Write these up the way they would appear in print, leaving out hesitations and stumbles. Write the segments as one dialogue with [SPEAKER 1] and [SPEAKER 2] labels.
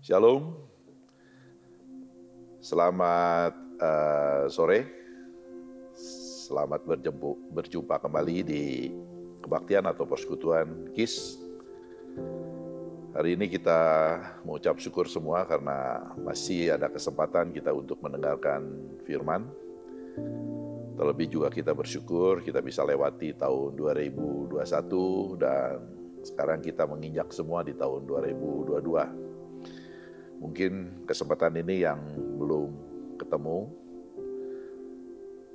[SPEAKER 1] Shalom, selamat sore, selamat berjumpa kembali di kebaktian atau persekutuan KIS. Hari ini kita mengucap syukur semua karena masih ada kesempatan kita untuk mendengarkan firman. Terlebih juga kita bersyukur kita bisa lewati tahun 2021 dan sekarang kita menginjak semua di tahun 2022. Mungkin kesempatan ini yang belum ketemu,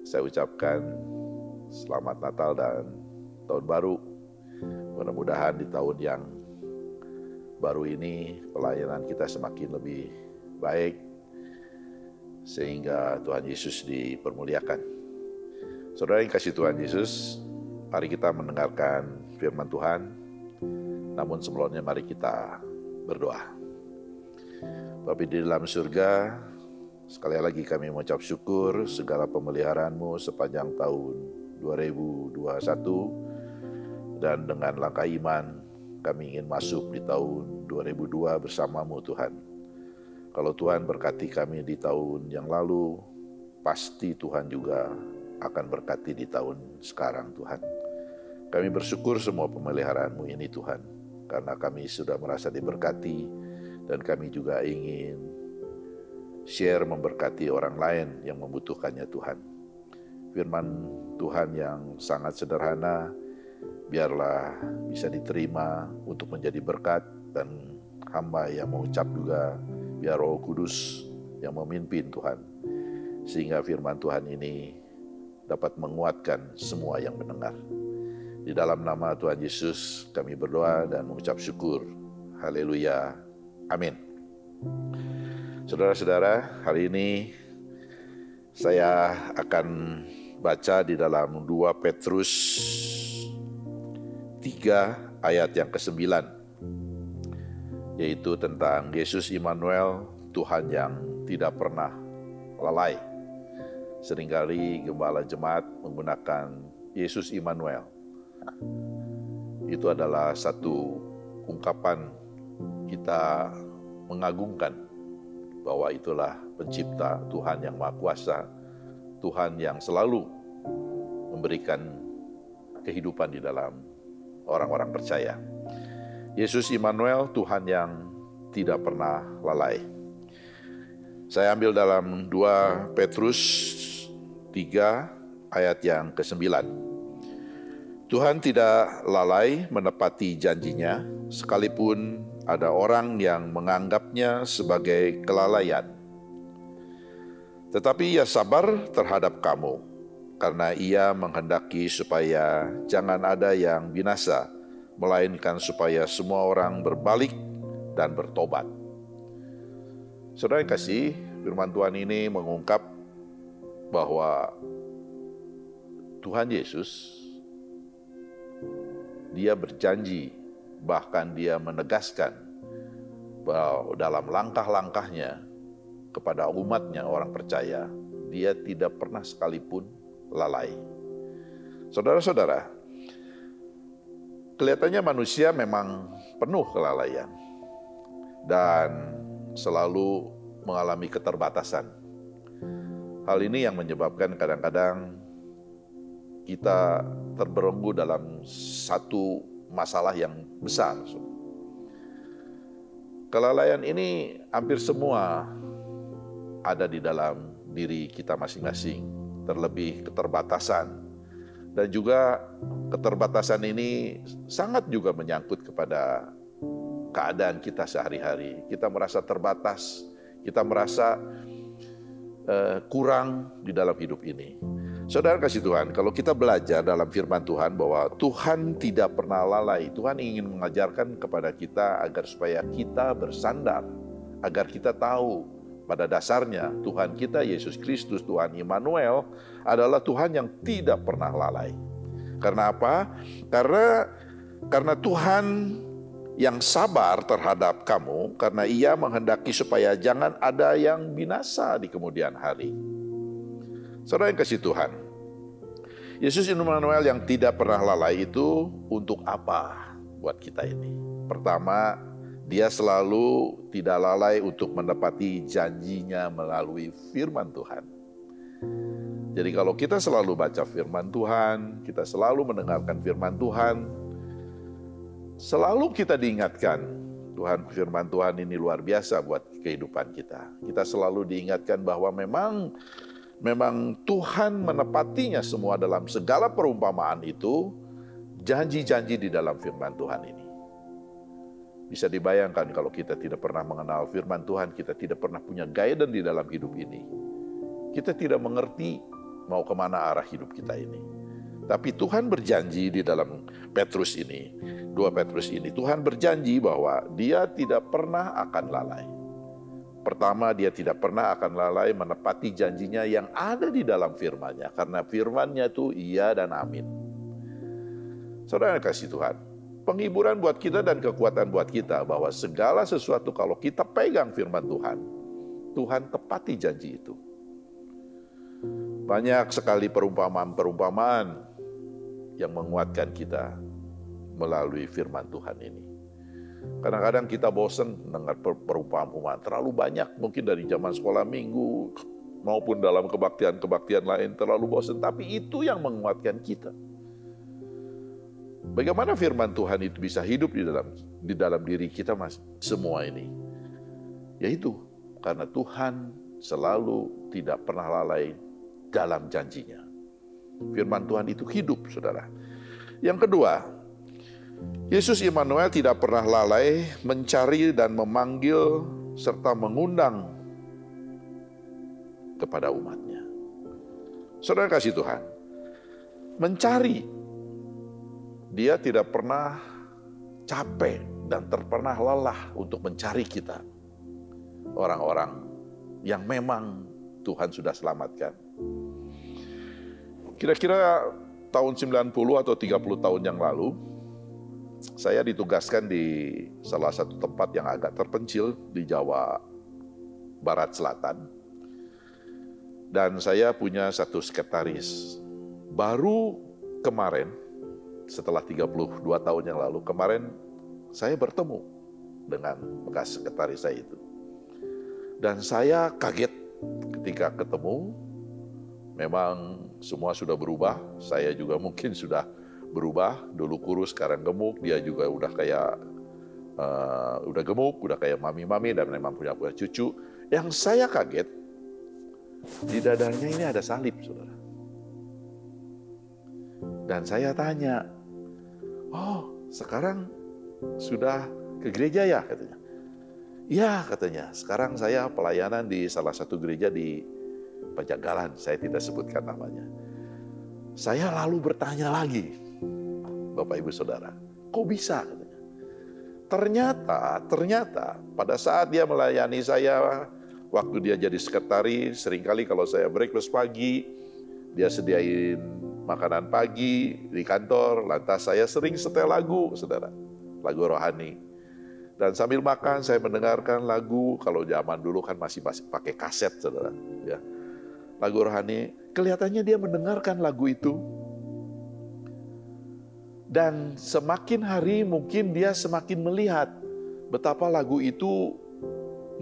[SPEAKER 1] saya ucapkan selamat Natal dan Tahun Baru. Mudah-mudahan di tahun yang baru ini pelayanan kita semakin lebih baik, sehingga Tuhan Yesus dipermuliakan. Saudara yang kasih Tuhan Yesus, mari kita mendengarkan firman Tuhan. Namun sebelumnya mari kita berdoa. Bapa di dalam surga, sekali lagi kami mengucap syukur segala pemeliharaan-Mu sepanjang tahun 2021, dan dengan langkah iman kami ingin masuk di tahun 2002 bersama-Mu Tuhan. Kalau Tuhan berkati kami di tahun yang lalu, pasti Tuhan juga akan berkati di tahun sekarang Tuhan. Kami bersyukur semua pemeliharaan-Mu ini Tuhan, karena kami sudah merasa diberkati. Dan kami juga ingin share memberkati orang lain yang membutuhkannya Tuhan. Firman Tuhan yang sangat sederhana, biarlah bisa diterima untuk menjadi berkat, dan hamba yang mengucap juga biar Roh Kudus yang memimpin Tuhan. Sehingga firman Tuhan ini dapat menguatkan semua yang mendengar. Di dalam nama Tuhan Yesus kami berdoa dan mengucap syukur. Haleluya. Amin. Saudara-saudara, hari ini saya akan baca di dalam 2 Petrus 3 ayat yang ke-9, yaitu tentang Yesus Immanuel, Tuhan yang tidak pernah lalai. Seringkali gembala jemaat menggunakan Yesus Immanuel. Itu adalah satu ungkapan kita mengagungkan bahwa itulah pencipta, Tuhan yang Maha Kuasa, Tuhan yang selalu memberikan kehidupan di dalam orang-orang percaya. Yesus Immanuel, Tuhan yang tidak pernah lalai. Saya ambil dalam 2 Petrus 3 ayat yang ke-9. Tuhan tidak lalai menepati janjinya, sekalipun ada orang yang menganggapnya sebagai kelalaian. Tetapi Ia sabar terhadap kamu, karena Ia menghendaki supaya jangan ada yang binasa, melainkan supaya semua orang berbalik dan bertobat. Saudara yang kasih, firman Tuhan ini mengungkap bahwa Tuhan Yesus, Dia berjanji, bahkan Dia menegaskan bahwa dalam langkah-langkahnya kepada umatnya orang percaya, Dia tidak pernah sekalipun lalai. Saudara-saudara, kelihatannya manusia memang penuh kelalaian dan selalu mengalami keterbatasan. Hal ini yang menyebabkan kadang-kadang kita terbelenggu dalam satu masalah yang besar. Kelalaian ini hampir semua ada di dalam diri kita masing-masing, terlebih keterbatasan. Dan juga keterbatasan ini sangat juga menyangkut kepada keadaan kita sehari-hari. Kita merasa terbatas, kita merasa kurang di dalam hidup ini. Saudara kasih Tuhan, kalau kita belajar dalam firman Tuhan bahwa Tuhan tidak pernah lalai, Tuhan ingin mengajarkan kepada kita agar supaya kita bersandar, agar kita tahu pada dasarnya Tuhan kita Yesus Kristus, Tuhan Immanuel adalah Tuhan yang tidak pernah lalai. Karena apa? Karena Tuhan yang sabar terhadap kamu, karena Ia menghendaki supaya jangan ada yang binasa di kemudian hari. Saudara yang kasih Tuhan, Yesus Immanuel yang tidak pernah lalai itu untuk apa buat kita ini? Pertama, Dia selalu tidak lalai untuk menepati janjinya melalui firman Tuhan. Jadi kalau kita selalu baca firman Tuhan, kita selalu mendengarkan firman Tuhan, selalu kita diingatkan, firman Tuhan ini luar biasa buat kehidupan kita. Kita selalu diingatkan bahwa memang Tuhan menepatinya semua dalam segala perumpamaan itu, janji-janji di dalam firman Tuhan ini. Bisa dibayangkan kalau kita tidak pernah mengenal firman Tuhan, kita tidak pernah punya guidance di dalam hidup ini. Kita tidak mengerti mau kemana arah hidup kita ini. Tapi Tuhan berjanji di dalam Petrus ini, 2 Petrus ini, Tuhan berjanji bahwa Dia tidak pernah akan lalai. Pertama, Dia tidak pernah akan lalai menepati janjinya yang ada di dalam firman-Nya, karena firman-Nya itu iya dan amin. Saudara kasih Tuhan, penghiburan buat kita dan kekuatan buat kita bahwa segala sesuatu kalau kita pegang firman Tuhan, Tuhan tepati janji itu. Banyak sekali perumpamaan-perumpamaan yang menguatkan kita melalui firman Tuhan ini. Kadang-kadang kita bosan dengar perumpamaan, terlalu banyak, mungkin dari zaman sekolah minggu maupun dalam kebaktian-kebaktian lain terlalu bosan, tapi itu yang menguatkan kita. Bagaimana firman Tuhan itu bisa hidup di dalam diri kita semua ini? Yaitu karena Tuhan selalu tidak pernah lalai dalam janjinya. Firman Tuhan itu hidup, saudara. Yang kedua, Yesus Immanuel tidak pernah lalai mencari dan memanggil serta mengundang kepada umatnya. Saudara kasih Tuhan, mencari, Dia tidak pernah capek dan terpernah lelah untuk mencari kita. Orang-orang yang memang Tuhan sudah selamatkan. Kira-kira tahun 90 atau 30 tahun yang lalu, saya ditugaskan di salah satu tempat yang agak terpencil di Jawa Barat Selatan. Dan saya punya satu sekretaris. Baru kemarin, setelah 32 tahun yang lalu, kemarin saya bertemu dengan bekas sekretaris saya itu. Dan saya kaget ketika ketemu. Memang semua sudah berubah, saya juga mungkin sudah berubah, dulu kurus sekarang gemuk, dia juga udah kayak udah gemuk, udah kayak mami-mami dan memang punya cucu. Yang saya kaget, di dadanya ini ada salib, saudara. Dan saya tanya, oh sekarang sudah ke gereja ya, katanya. Iya, katanya, sekarang saya pelayanan di salah satu gereja di Pajagalan, saya tidak sebutkan namanya. Saya lalu bertanya lagi, Bapak Ibu Saudara, kok bisa? Katanya. Ternyata pada saat dia melayani saya, waktu dia jadi sekretaris, seringkali kalau saya breakfast pagi, dia sediain makanan pagi di kantor, lantas saya sering setel lagu, saudara, lagu rohani. Dan sambil makan saya mendengarkan lagu, kalau zaman dulu kan masih pakai kaset, saudara, ya. Lagu rohani, kelihatannya dia mendengarkan lagu itu. Dan semakin hari mungkin dia semakin melihat betapa lagu itu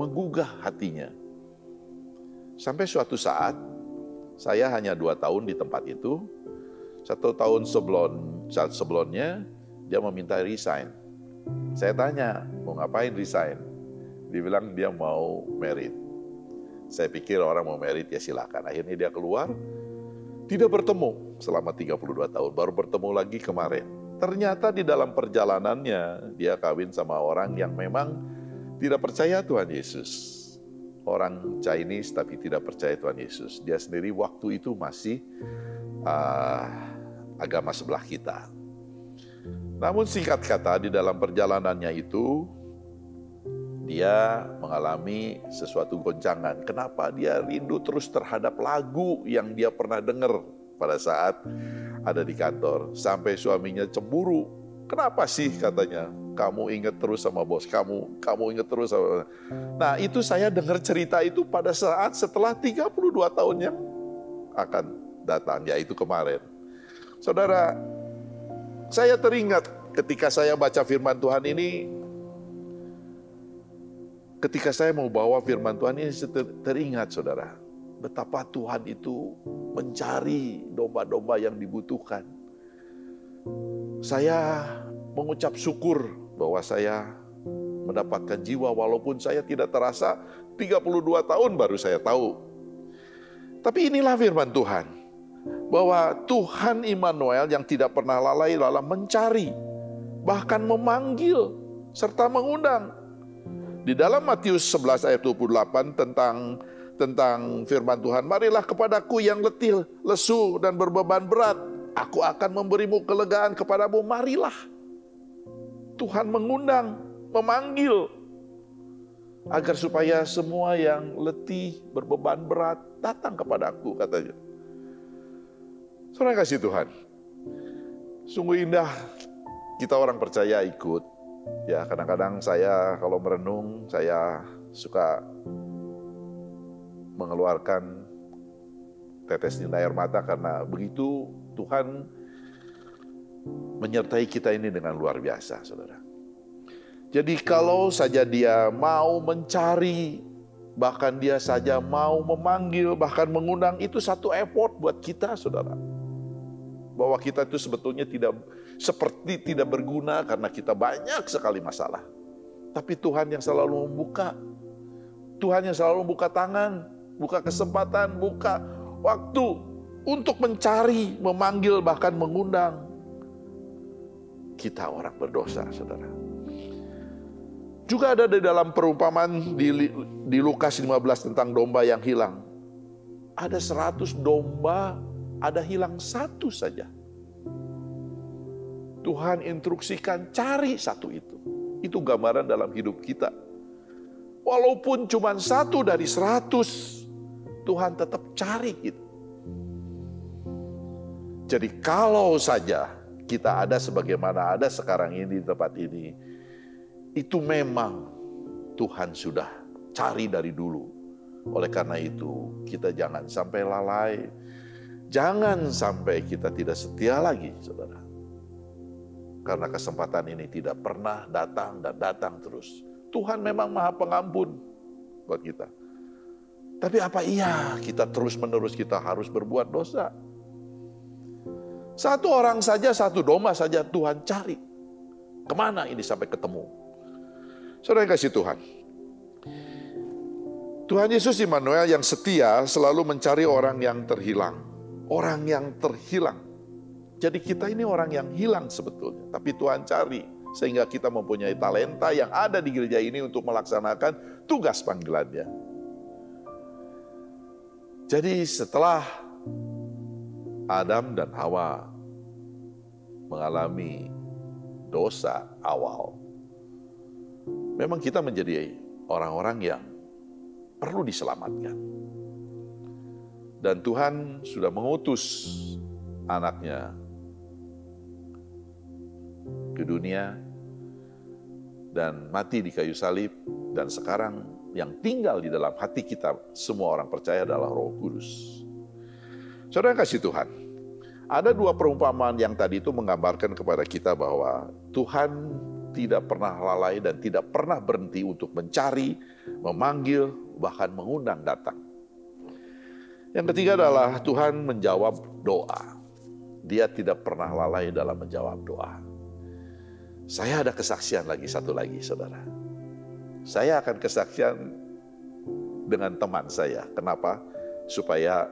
[SPEAKER 1] menggugah hatinya. Sampai suatu saat, saya hanya 2 tahun di tempat itu, 1 tahun sebelumnya, dia meminta resign. Saya tanya, mau ngapain resign? Dia bilang dia mau merit. Saya pikir orang mau merit ya silakan. Akhirnya dia keluar, tidak bertemu selama 32 tahun, baru bertemu lagi kemarin. Ternyata di dalam perjalanannya, dia kawin sama orang yang memang tidak percaya Tuhan Yesus. Orang Chinese tapi tidak percaya Tuhan Yesus. Dia sendiri waktu itu masih agama sebelah kita. Namun singkat kata, di dalam perjalanannya itu, dia mengalami sesuatu goncangan. Kenapa dia rindu terus terhadap lagu yang dia pernah dengar pada saat ada di kantor. Sampai suaminya cemburu. Kenapa sih katanya, kamu ingat terus sama bos kamu ingat terus sama... Nah itu saya dengar cerita itu pada saat setelah 32 tahun yang akan datang, yaitu kemarin. Saudara, saya teringat ketika saya baca firman Tuhan ini, ketika saya mau bawa firman Tuhan ini, teringat saudara, betapa Tuhan itu mencari domba-domba yang dibutuhkan. Saya mengucap syukur bahwa saya mendapatkan jiwa, walaupun saya tidak terasa 32 tahun baru saya tahu. Tapi inilah firman Tuhan, bahwa Tuhan Immanuel yang tidak pernah lalai dalam mencari, bahkan memanggil, serta mengundang. Di dalam Matius 11 ayat 28 tentang firman Tuhan, marilah kepadaku yang letih, lesu, dan berbeban berat, aku akan memberimu kelegaan kepadamu. Marilah. Tuhan mengundang, memanggil, agar supaya semua yang letih, berbeban berat, datang kepadaku, katanya. Saudara kasih Tuhan, sungguh indah kita orang percaya ikut. Ya, kadang-kadang saya kalau merenung, saya suka mengeluarkan tetes air mata, karena begitu Tuhan menyertai kita ini dengan luar biasa, saudara. Jadi kalau saja dia mau mencari, bahkan dia saja mau memanggil, bahkan mengundang, itu satu effort buat kita, saudara. Bahwa kita itu sebetulnya tidak berguna karena kita banyak sekali masalah. Tapi Tuhan yang selalu membuka. Tuhan yang selalu membuka tangan, buka kesempatan, buka waktu untuk mencari, memanggil, bahkan mengundang kita orang berdosa, saudara. Juga ada di dalam perumpamaan di Lukas 15 tentang domba yang hilang. Ada 100 domba, ada hilang satu saja. Tuhan instruksikan cari satu itu. Itu gambaran dalam hidup kita. Walaupun cuma 1 dari 100, Tuhan tetap cari kita. Jadi kalau saja kita ada sebagaimana ada sekarang ini di tempat ini, itu memang Tuhan sudah cari dari dulu. Oleh karena itu, kita jangan sampai lalai. Jangan sampai kita tidak setia lagi, saudara. Karena kesempatan ini tidak pernah datang dan datang terus. Tuhan memang Maha Pengampun buat kita. Tapi apa iya kita terus-menerus kita harus berbuat dosa? 1 orang saja, 1 domba saja Tuhan cari. Kemana ini sampai ketemu? Saudara yang kasih Tuhan. Tuhan Yesus Immanuel yang setia selalu mencari orang yang terhilang. Orang yang terhilang. Jadi kita ini orang yang hilang sebetulnya. Tapi Tuhan cari. Sehingga kita mempunyai talenta yang ada di gereja ini untuk melaksanakan tugas panggilannya. Jadi setelah Adam dan Hawa mengalami dosa awal, memang kita menjadi orang-orang yang perlu diselamatkan. Dan Tuhan sudah mengutus anaknya ke dunia dan mati di kayu salib. Dan sekarang yang tinggal di dalam hati kita semua orang percaya adalah Roh Kudus. Saudara yang kasih Tuhan, ada 2 perumpamaan yang tadi itu menggambarkan kepada kita bahwa Tuhan tidak pernah lalai dan tidak pernah berhenti untuk mencari, memanggil, bahkan mengundang datang. Yang ketiga adalah Tuhan menjawab doa. Dia tidak pernah lalai dalam menjawab doa. Saya ada kesaksian satu lagi, saudara. Saya akan kesaksian dengan teman saya. Kenapa? Supaya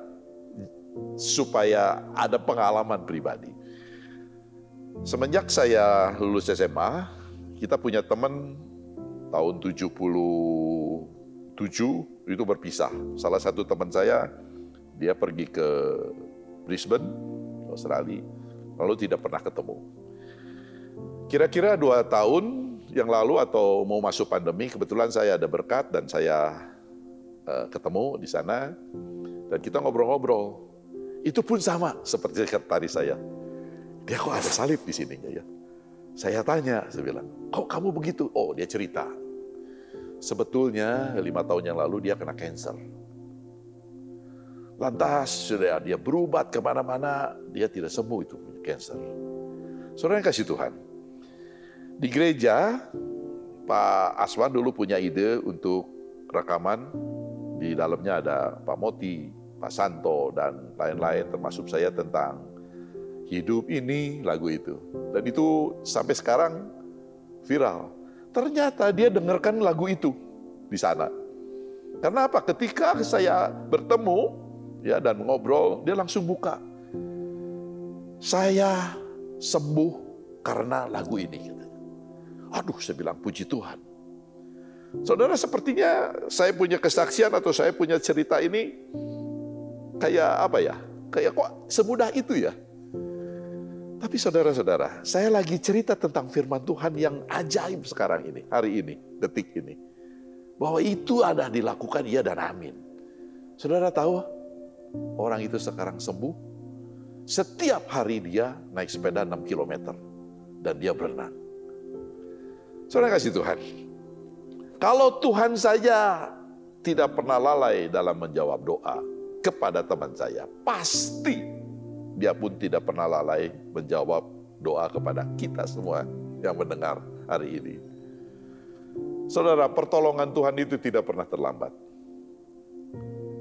[SPEAKER 1] ada pengalaman pribadi. Semenjak saya lulus SMA, kita punya teman tahun 77 itu berpisah. Salah satu teman saya, dia pergi ke Brisbane, Australia, lalu tidak pernah ketemu. Kira-kira 2 tahun yang lalu atau mau masuk pandemi, kebetulan saya ada berkat dan saya ketemu di sana dan kita ngobrol-ngobrol. Itu pun sama seperti sekretaris saya. Dia kok ada salib di sininya ya? Saya tanya, saya bilang, kok kamu begitu? Oh, dia cerita. Sebetulnya 5 tahun yang lalu dia kena kanker. Lantas sudah dia berobat kemana-mana, dia tidak sembuh itu punya kanker. Saudara yang kasih Tuhan, di gereja Pak Aswan dulu punya ide untuk rekaman. Di dalamnya ada Pak Moti, Pak Santo, dan lain-lain, termasuk saya, tentang hidup ini, lagu itu. Dan itu sampai sekarang viral. Ternyata dia dengarkan lagu itu di sana. Karena apa? Ketika saya bertemu ya dan ngobrol, dia langsung buka. Saya sembuh karena lagu ini. Aduh, saya bilang puji Tuhan. Saudara, sepertinya saya punya kesaksian atau saya punya cerita ini kayak apa ya? Kayak kok semudah itu ya? Tapi saudara-saudara, saya lagi cerita tentang firman Tuhan yang ajaib sekarang ini, hari ini, detik ini. Bahwa itu ada dilakukan, iya dan amin. Saudara tahu, orang itu sekarang sembuh. Setiap hari dia naik sepeda 6 km. Dan dia berenang. Saudara kasih Tuhan, kalau Tuhan saja tidak pernah lalai dalam menjawab doa kepada teman saya, pasti dia pun tidak pernah lalai menjawab doa kepada kita semua yang mendengar hari ini. Saudara, pertolongan Tuhan itu tidak pernah terlambat.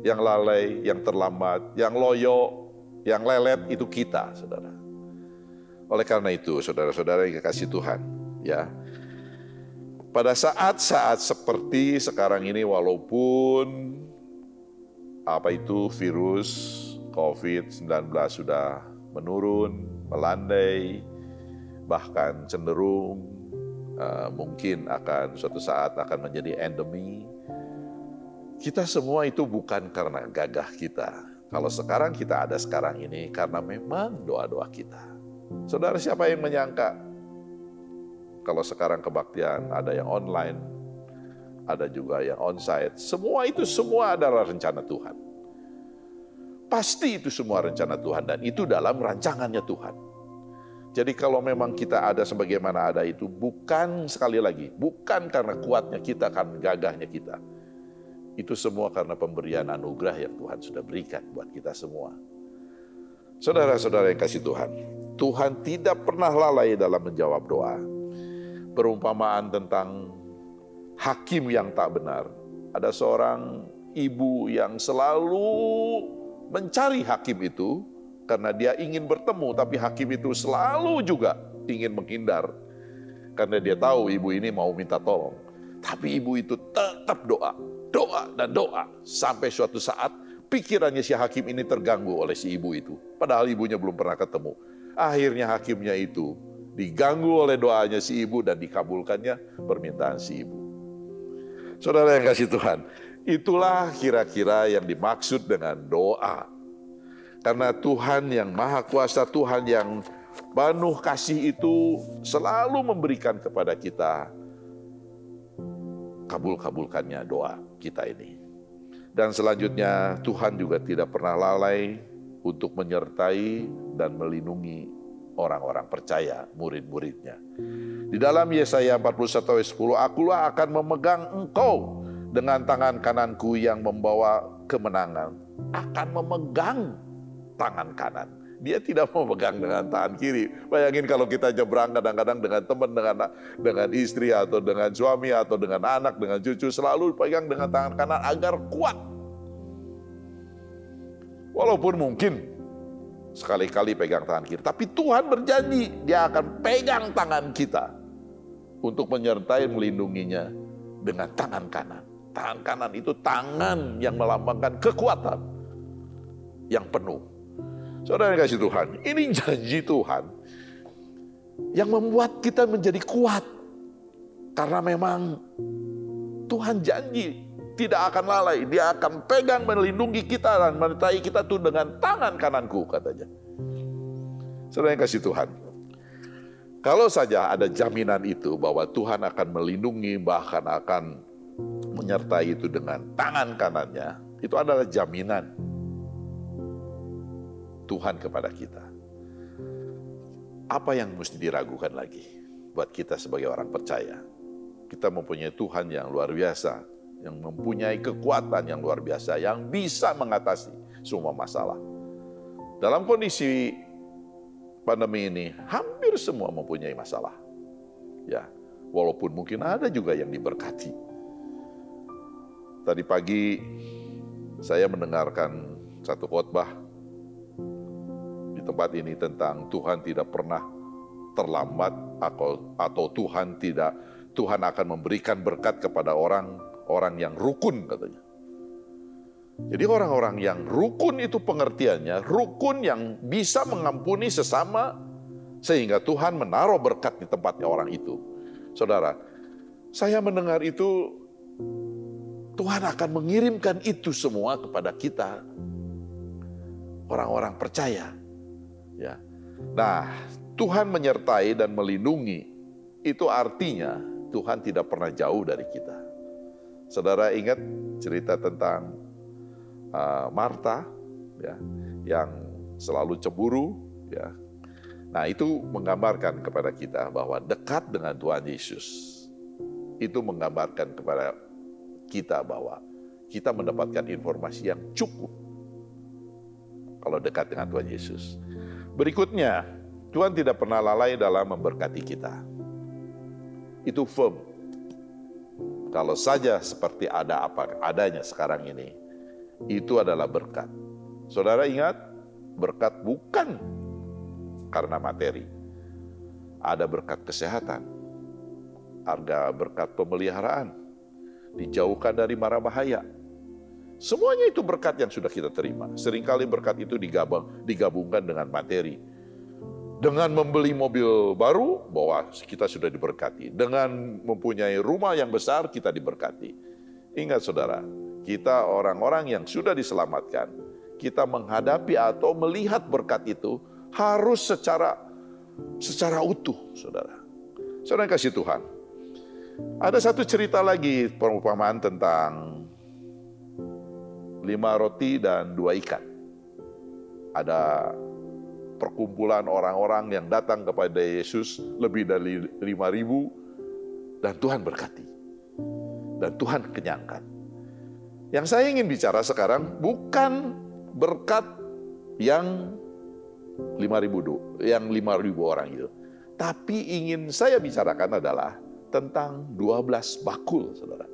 [SPEAKER 1] Yang lalai, yang terlambat, yang loyo, yang lelet itu kita, saudara. Oleh karena itu, saudara-saudara yang kekasih Tuhan, ya, pada saat-saat seperti sekarang ini, walaupun virus COVID-19 sudah menurun, melandai, bahkan cenderung mungkin akan suatu saat akan menjadi endemi, kita semua itu bukan karena gagah kita. Kalau sekarang kita ada sekarang ini karena memang doa-doa kita. Saudara, siapa yang menyangka kalau sekarang kebaktian ada yang online, ada juga yang onsite. Semua adalah rencana Tuhan. Pasti itu semua rencana Tuhan dan itu dalam rancangannya Tuhan. Jadi kalau memang kita ada sebagaimana ada itu bukan, sekali lagi, bukan karena kuatnya kita, karena gagahnya kita. Itu semua karena pemberian anugerah yang Tuhan sudah berikan buat kita semua. Saudara-saudara yang kasih Tuhan, Tuhan tidak pernah lalai dalam menjawab doa. Perumpamaan tentang hakim yang tak benar. Ada seorang ibu yang selalu mencari hakim itu karena dia ingin bertemu, tapi hakim itu selalu juga ingin menghindar. Karena dia tahu ibu ini mau minta tolong. Tapi ibu itu tetap doa dan doa. Sampai suatu saat pikirannya si hakim ini terganggu oleh si ibu itu. Padahal ibunya belum pernah ketemu. Akhirnya hakimnya itu diganggu oleh doanya si ibu dan dikabulkannya permintaan si ibu. Saudara yang kasih Tuhan, itulah kira-kira yang dimaksud dengan doa. Karena Tuhan yang Maha Kuasa, Tuhan yang penuh kasih itu selalu memberikan kepada kita kabulkannya doa kita ini. Dan selanjutnya Tuhan juga tidak pernah lalai untuk menyertai dan melindungi orang-orang percaya, murid-muridnya. Di dalam Yesaya 41:10, akulah akan memegang engkau dengan tangan kananku yang membawa kemenangan. Akan memegang tangan kanan. Dia tidak memegang dengan tangan kiri. Bayangin kalau kita nyebrang kadang-kadang dengan teman, dengan istri, atau dengan suami, atau dengan anak, dengan cucu, selalu pegang dengan tangan kanan agar kuat. Walaupun mungkin sekali-kali pegang tangan kiri. Tapi Tuhan berjanji, dia akan pegang tangan kita untuk menyertai melindunginya dengan tangan kanan. Tangan kanan itu tangan yang melambangkan kekuatan yang penuh. Saudara yang kasih Tuhan, ini janji Tuhan yang membuat kita menjadi kuat. Karena memang Tuhan janji tidak akan lalai. Dia akan pegang melindungi kita dan menyertai kita tuh dengan tangan kananku, katanya. Saudara yang kasih Tuhan, kalau saja ada jaminan itu bahwa Tuhan akan melindungi, bahkan akan menyertai itu dengan tangan kanannya, itu adalah jaminan Tuhan kepada kita. Apa yang mesti diragukan lagi buat kita sebagai orang percaya? Kita mempunyai Tuhan yang luar biasa, yang mempunyai kekuatan yang luar biasa, yang bisa mengatasi semua masalah. Dalam kondisi pandemi ini, hampir semua mempunyai masalah. Ya, Walaupun mungkin ada juga yang diberkati. Tadi pagi saya mendengarkan satu khotbah di tempat ini tentang Tuhan tidak pernah terlambat atau Tuhan akan memberikan berkat kepada orang yang rukun katanya. Jadi orang-orang yang rukun itu pengertiannya, rukun yang bisa mengampuni sesama sehingga Tuhan menaruh berkat di tempatnya orang itu. Saudara, saya mendengar itu, Tuhan akan mengirimkan itu semua kepada kita, orang-orang percaya. Ya. Nah, Tuhan menyertai dan melindungi, itu artinya Tuhan tidak pernah jauh dari kita. Saudara ingat cerita tentang Marta, ya, yang selalu cemburu, ya. Nah, itu menggambarkan kepada kita bahwa dekat dengan Tuhan Yesus itu menggambarkan kepada kita bahwa kita mendapatkan informasi yang cukup kalau dekat dengan Tuhan Yesus. Berikutnya, Tuhan tidak pernah lalai dalam memberkati kita. Itu firm. Kalau saja seperti ada apa adanya sekarang ini, itu adalah berkat. Saudara ingat, berkat bukan karena materi. Ada berkat kesehatan, ada berkat pemeliharaan, dijauhkan dari mara bahaya. Semuanya itu berkat yang sudah kita terima. Seringkali berkat itu digabungkan dengan materi. Dengan membeli mobil baru, bahwa kita sudah diberkati. Dengan mempunyai rumah yang besar, kita diberkati. Ingat saudara, kita orang-orang yang sudah diselamatkan, kita menghadapi atau melihat berkat itu harus secara utuh, saudara. Saudara yang kasih Tuhan. Ada satu cerita lagi, perumpamaan tentang 5 roti dan 2 ikan. Ada perkumpulan orang-orang yang datang kepada Yesus lebih dari 5.000 dan Tuhan berkati. Dan Tuhan kenyangkan. Yang saya ingin bicara sekarang bukan berkat yang 5.000 orang itu. Tapi ingin saya bicarakan adalah tentang 12 bakul, saudara.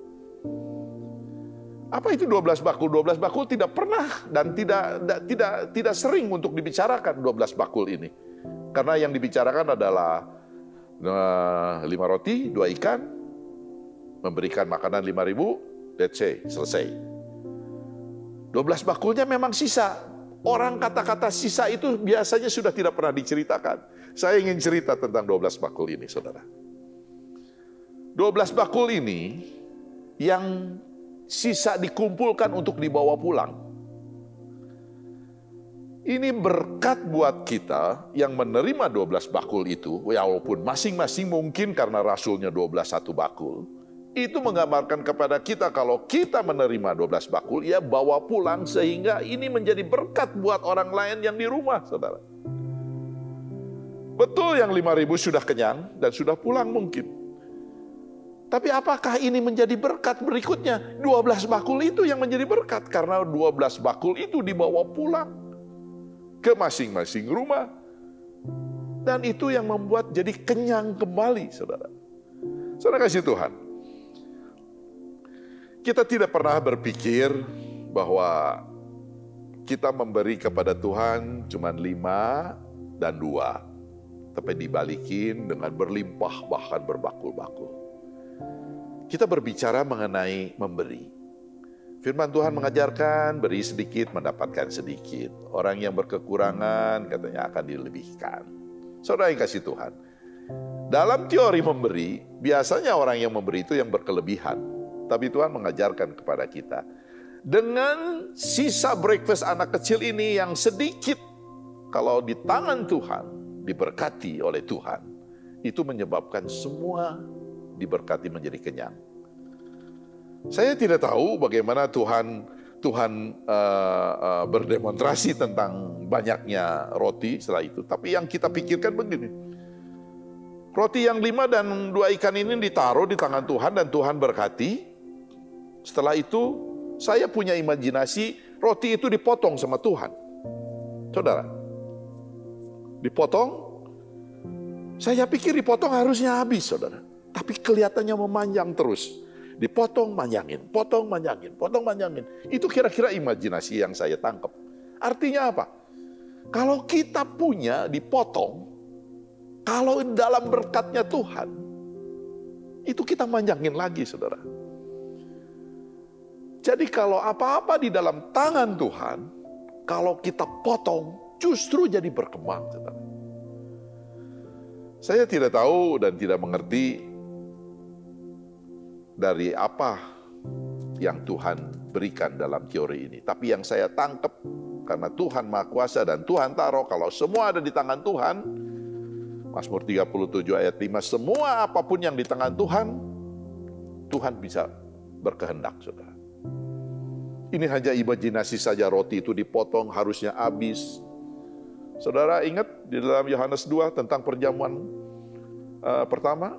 [SPEAKER 1] Apa itu 12 bakul? 12 bakul tidak pernah dan tidak sering untuk dibicarakan 12 bakul ini. Karena yang dibicarakan adalah 5 roti, 2 ikan, memberikan makanan 5.000, let's say, selesai. 12 bakulnya memang sisa. Orang kata-kata sisa itu biasanya sudah tidak pernah diceritakan. Saya ingin cerita tentang 12 bakul ini, saudara. 12 bakul ini yang sisa dikumpulkan untuk dibawa pulang. Ini berkat buat kita yang menerima 12 bakul itu, walaupun masing-masing mungkin karena rasulnya 12 satu bakul, itu menggambarkan kepada kita kalau kita menerima 12 bakul, ya bawa pulang sehingga ini menjadi berkat buat orang lain yang di rumah, saudara. Betul yang 5.000 sudah kenyang dan sudah pulang mungkin. Tapi apakah ini menjadi berkat berikutnya? 12 bakul itu yang menjadi berkat. Karena 12 bakul itu dibawa pulang ke masing-masing rumah. Dan itu yang membuat jadi kenyang kembali, saudara. Saudara kasih Tuhan. Kita tidak pernah berpikir bahwa kita memberi kepada Tuhan cuma 5 dan 2. Tapi dibalikin dengan berlimpah bahkan berbakul-bakul. Kita berbicara mengenai memberi. Firman Tuhan mengajarkan beri sedikit mendapatkan sedikit. Orang yang berkekurangan katanya akan dilebihkan. Saudara yang kasih Tuhan. Dalam teori memberi, biasanya orang yang memberi itu yang berkelebihan. Tapi Tuhan mengajarkan kepada kita. Dengan sisa breakfast anak kecil ini yang sedikit, kalau di tangan Tuhan, diberkati oleh Tuhan, itu menyebabkan semua diberkati menjadi kenyang. Saya tidak tahu bagaimana Tuhan berdemonstrasi tentang banyaknya roti setelah itu. Tapi yang kita pikirkan begini. Roti yang 5 dan 2 ikan ini ditaruh di tangan Tuhan dan Tuhan berkati. Setelah itu saya punya imajinasi roti itu dipotong sama Tuhan. Saudara, dipotong. Saya pikir dipotong harusnya habis, saudara. tapi kelihatannya memanjang terus. Dipotong, manjangin, potong, manjangin, potong, manjangin. Itu kira-kira imajinasi yang saya tangkap. Artinya apa? Kalau kita punya dipotong, kalau dalam berkatnya Tuhan, itu kita manjangin lagi, saudara. Jadi kalau apa-apa di dalam tangan Tuhan, kalau kita potong, justru jadi berkembang, saudara. Saya tidak tahu dan tidak mengerti dari apa yang Tuhan berikan dalam teori ini. Tapi yang saya tangkap, karena Tuhan Maha Kuasa dan Tuhan taruh, kalau semua ada di tangan Tuhan, Mazmur 37 ayat 5, semua apapun yang di tangan Tuhan, Tuhan bisa berkehendak, saudara. Ini hanya imajinasi saja, roti itu dipotong harusnya habis. Saudara ingat di dalam Yohanes 2 tentang perjamuan pertama?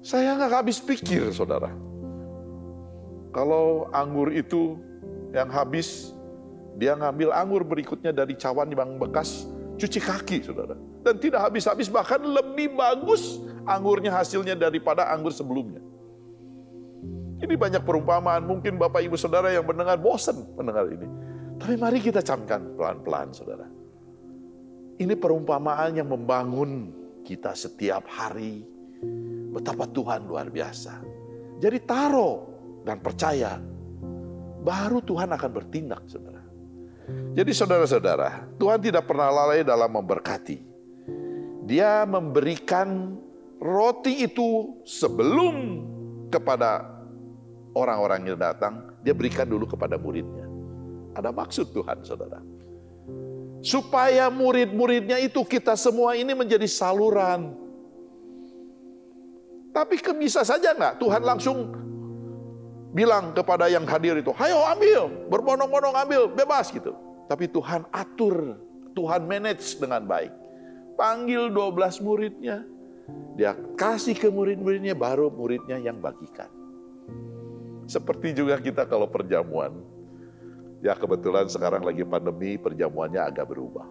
[SPEAKER 1] Saya nggak habis pikir, saudara. Kalau anggur itu yang habis, dia ngambil anggur berikutnya dari cawan yang bekas, cuci kaki, saudara. Dan tidak habis-habis, bahkan lebih bagus anggurnya hasilnya daripada anggur sebelumnya. Ini banyak perumpamaan, mungkin Bapak Ibu Saudara yang mendengar bosan mendengar ini. Tapi mari kita camkan pelan-pelan, saudara. Ini perumpamaan yang membangun kita setiap hari. Betapa Tuhan luar biasa. Jadi taruh dan percaya, baru Tuhan akan bertindak, saudara. Jadi saudara-saudara, Tuhan tidak pernah lalai dalam memberkati. Dia memberikan roti itu sebelum kepada orang-orang yang datang, dia berikan dulu kepada muridnya. Ada maksud Tuhan, saudara. Supaya murid-muridnya itu, kita semua ini menjadi saluran. Tapi bisa saja nggak Tuhan langsung bilang kepada yang hadir itu, ayo ambil, berbondong-bondong ambil, bebas gitu. Tapi Tuhan atur, Tuhan manage dengan baik. Panggil 12 muridnya, dia kasih ke murid-muridnya, baru muridnya yang bagikan. Seperti juga kita kalau perjamuan, ya kebetulan sekarang lagi pandemi, perjamuannya agak berubah.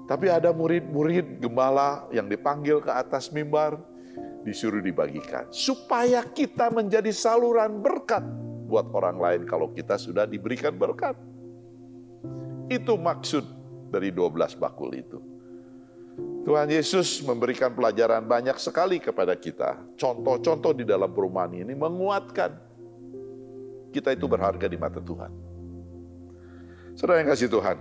[SPEAKER 1] Tapi ada murid-murid gembala yang dipanggil ke atas mimbar, disuruh dibagikan. Supaya kita menjadi saluran berkat buat orang lain kalau kita sudah diberikan berkat. Itu maksud dari 12 bakul itu. Tuhan Yesus memberikan pelajaran banyak sekali kepada kita. Contoh-contoh di dalam perumahan ini menguatkan kita itu berharga di mata Tuhan. Saudara yang kasih Tuhan,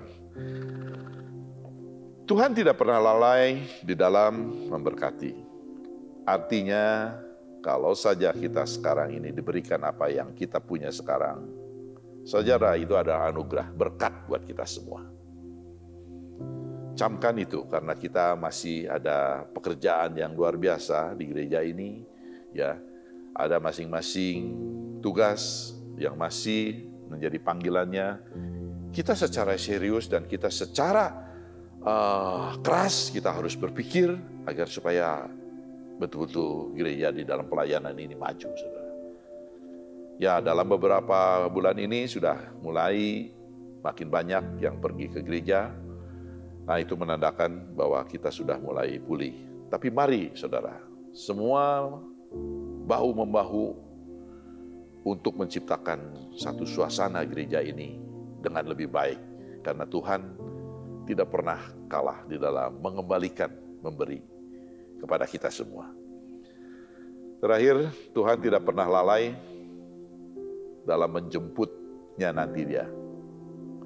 [SPEAKER 1] Tuhan tidak pernah lalai di dalam memberkati. Artinya, kalau saja kita sekarang ini diberikan apa yang kita punya sekarang, saudara, itu adalah anugerah, berkat buat kita semua. Camkan itu, karena kita masih ada pekerjaan yang luar biasa di gereja ini. Ya, ada masing-masing tugas yang masih menjadi panggilannya. Kita secara serius dan kita secara keras, kita harus berpikir agar supaya betul-betul gereja di dalam pelayanan ini maju, saudara. Ya, dalam beberapa bulan ini sudah mulai makin banyak yang pergi ke gereja. Nah, itu menandakan bahwa kita sudah mulai pulih. Tapi mari, saudara, semua bahu-membahu untuk menciptakan satu suasana gereja ini dengan lebih baik. Karena Tuhan tidak pernah kalah di dalam mengembalikan, memberi kepada kita semua. Terakhir, Tuhan tidak pernah lalai dalam menjemputnya nanti dia.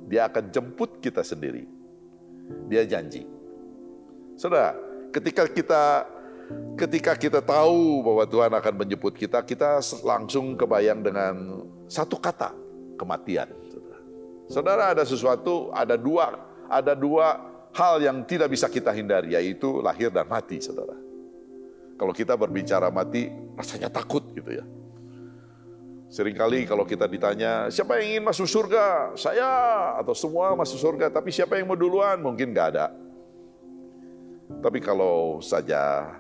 [SPEAKER 1] Dia akan jemput kita sendiri. Dia janji. Saudara, ketika kita tahu bahwa Tuhan akan menjemput kita, kita langsung kebayang dengan satu kata, kematian. Saudara, ada sesuatu, ada dua hal yang tidak bisa kita hindari, yaitu lahir dan mati, saudara. Kalau kita berbicara mati, rasanya takut gitu ya. Seringkali kalau kita ditanya, siapa yang ingin masuk surga? Saya atau semua masuk surga, tapi siapa yang mau duluan? Mungkin nggak ada. Tapi kalau saja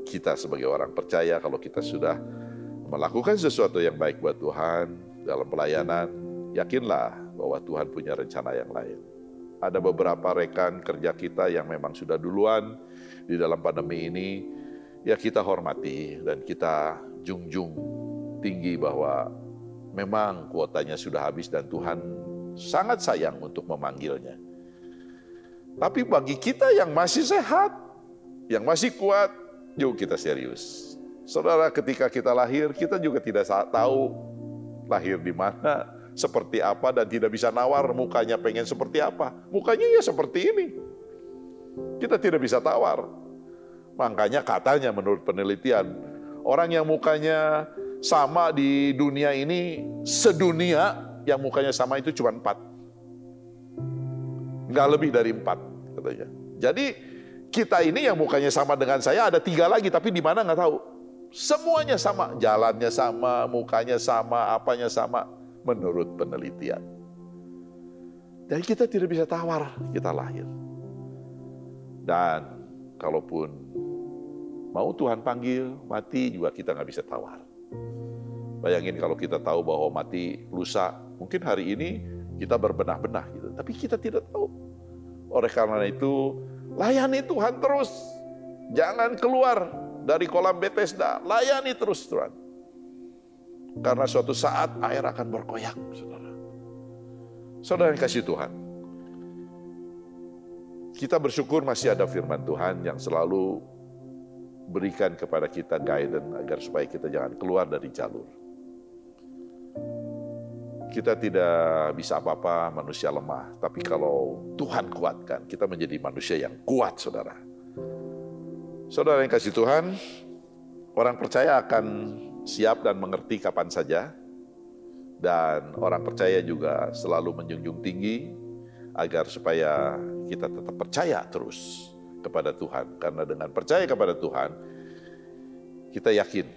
[SPEAKER 1] kita sebagai orang percaya, kalau kita sudah melakukan sesuatu yang baik buat Tuhan dalam pelayanan, yakinlah bahwa Tuhan punya rencana yang lain. Ada beberapa rekan kerja kita yang memang sudah duluan di dalam pandemi ini, ya kita hormati dan kita junjung tinggi bahwa memang kuotanya sudah habis dan Tuhan sangat sayang untuk memanggilnya. Tapi bagi kita yang masih sehat, yang masih kuat, yuk kita serius. Saudara, ketika kita lahir, kita juga tidak tahu lahir di mana, seperti apa, dan tidak bisa nawar mukanya pengen seperti apa. Mukanya ya seperti ini. Kita tidak bisa tawar. Makanya katanya menurut penelitian, orang yang mukanya sama di dunia ini, sedunia yang mukanya sama itu cuma 4. Nggak lebih dari 4 katanya. Jadi kita ini yang mukanya sama dengan saya ada 3 lagi, tapi di mana nggak tahu. Semuanya sama, jalannya sama, mukanya sama, apanya sama, menurut penelitian. Dan kita tidak bisa tawar, kita lahir. Dan kalaupun mau Tuhan panggil, mati juga kita nggak bisa tawar. Bayangin kalau kita tahu bahwa mati lusa, mungkin hari ini kita berbenah-benah gitu. Tapi kita tidak tahu. Oleh karena itu, layani Tuhan terus. Jangan keluar dari kolam Bethesda, layani terus Tuhan. Karena suatu saat air akan berkoyak, saudara. Saudara yang kasih Tuhan, kita bersyukur masih ada firman Tuhan yang selalu berikan kepada kita guidance agar supaya kita jangan keluar dari jalur. Kita tidak bisa apa-apa, manusia lemah. Tapi kalau Tuhan kuatkan, kita menjadi manusia yang kuat, saudara. Saudara yang kasih Tuhan, orang percaya akan siap dan mengerti kapan saja. Dan orang percaya juga selalu menjunjung tinggi agar supaya kita tetap percaya terus kepada Tuhan. Karena dengan percaya kepada Tuhan, kita yakin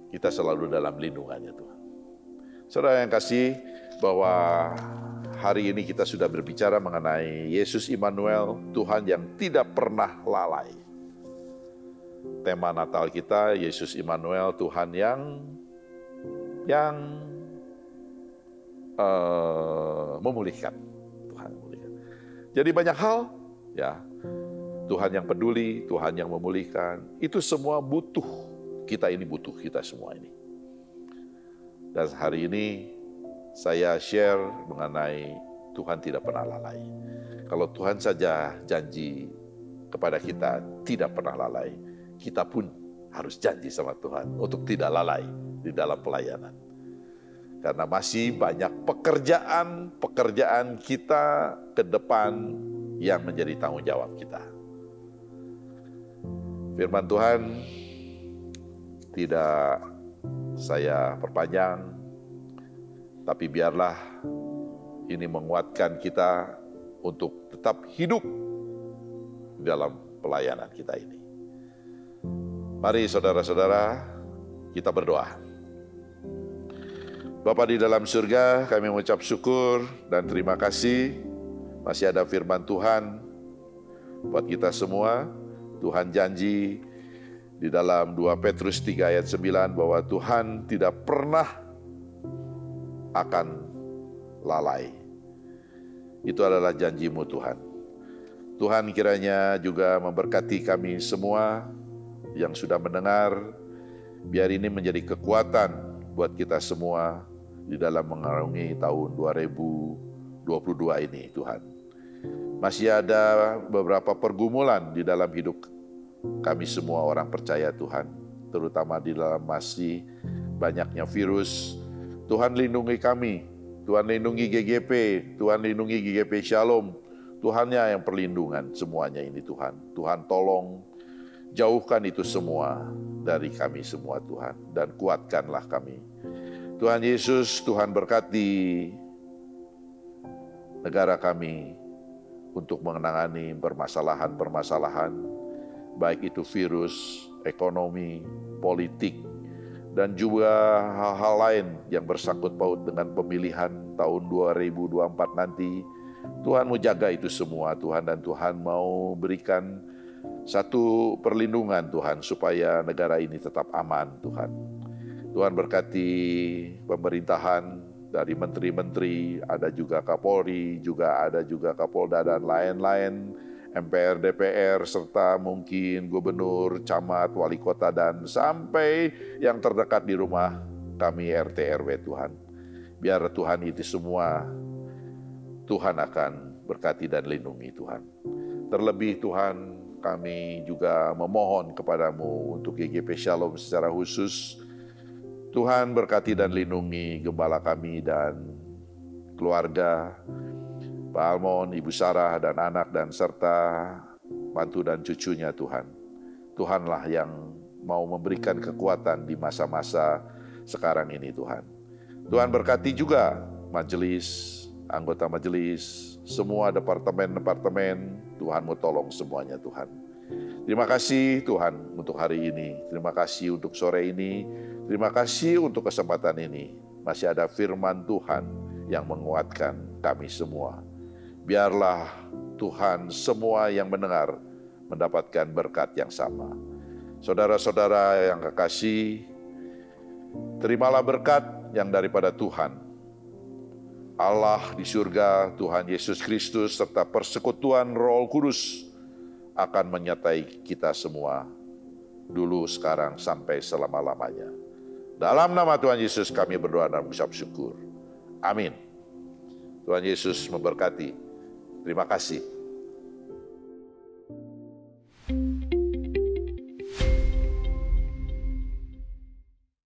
[SPEAKER 1] kita selalu dalam lindungannya Tuhan. Saudara yang kasih, bahwa hari ini kita sudah berbicara mengenai Yesus Immanuel, Tuhan yang tidak pernah lalai. Tema Natal kita, Yesus Immanuel, Tuhan yang memulihkan. Tuhan memulihkan. Jadi banyak hal, ya, Tuhan yang peduli, Tuhan yang memulihkan, itu semua butuh. Kita ini butuh, kita semua ini. Dan hari ini saya share mengenai Tuhan tidak pernah lalai. Kalau Tuhan saja janji kepada kita tidak pernah lalai, kita pun harus janji sama Tuhan untuk tidak lalai di dalam pelayanan. Karena masih banyak pekerjaan kita ke depan yang menjadi tanggung jawab kita. Firman Tuhan tidak saya perpanjang, tapi biarlah ini menguatkan kita untuk tetap hidup dalam pelayanan kita ini. Mari saudara-saudara, kita berdoa. Bapa di dalam surga, kami mengucap syukur dan terima kasih masih ada firman Tuhan buat kita semua. Tuhan janji di dalam 2 Petrus 3 ayat 9 bahwa Tuhan tidak pernah akan lalai. Itu adalah janji-Mu Tuhan. Tuhan kiranya juga memberkati kami semua yang sudah mendengar. Biar ini menjadi kekuatan buat kita semua di dalam mengarungi tahun 2022 ini Tuhan. Masih ada beberapa pergumulan di dalam hidup kami semua orang percaya Tuhan, terutama di dalam masih banyaknya virus. Tuhan lindungi kami, Tuhan lindungi GGP, Tuhan lindungi GGP Shalom. Tuhannya yang perlindungan semuanya ini Tuhan. Tuhan tolong jauhkan itu semua dari kami semua Tuhan, dan kuatkanlah kami. Tuhan Yesus, Tuhan berkati negara kami untuk menangani permasalahan-permasalahan, baik itu virus, ekonomi, politik, dan juga hal-hal lain yang bersangkut paut dengan pemilihan tahun 2024 nanti. Tuhan mau jaga itu semua Tuhan, dan Tuhan mau berikan satu perlindungan Tuhan supaya negara ini tetap aman Tuhan. Tuhan berkati pemerintahan dari menteri-menteri, ada juga Kapolri, juga ada juga Kapolda dan lain-lain MPR, DPR, serta mungkin gubernur, camat, wali kota, dan sampai yang terdekat di rumah kami RT RW Tuhan. Biar Tuhan itu semua, Tuhan akan berkati dan lindungi Tuhan. Terlebih Tuhan, kami juga memohon kepadamu untuk GGP Shalom secara khusus. Tuhan berkati dan lindungi gembala kami dan keluarga, Pak Almon, Ibu Sarah, dan anak, dan serta mantu dan cucunya Tuhan. Tuhanlah yang mau memberikan kekuatan di masa-masa sekarang ini Tuhan. Tuhan berkati juga majelis, anggota majelis, semua departemen-departemen, Tuhan mau tolong semuanya Tuhan. Terima kasih Tuhan untuk hari ini, terima kasih untuk sore ini, terima kasih untuk kesempatan ini. Masih ada firman Tuhan yang menguatkan kami semua. Biarlah Tuhan semua yang mendengar mendapatkan berkat yang sama. Saudara-saudara yang kekasih, terimalah berkat yang daripada Tuhan. Allah di surga, Tuhan Yesus Kristus, serta persekutuan Roh Kudus akan menyertai kita semua, dulu, sekarang, sampai selama-lamanya. Dalam nama Tuhan Yesus kami berdoa dan mengucap syukur. Amin. Tuhan Yesus memberkati. Terima kasih.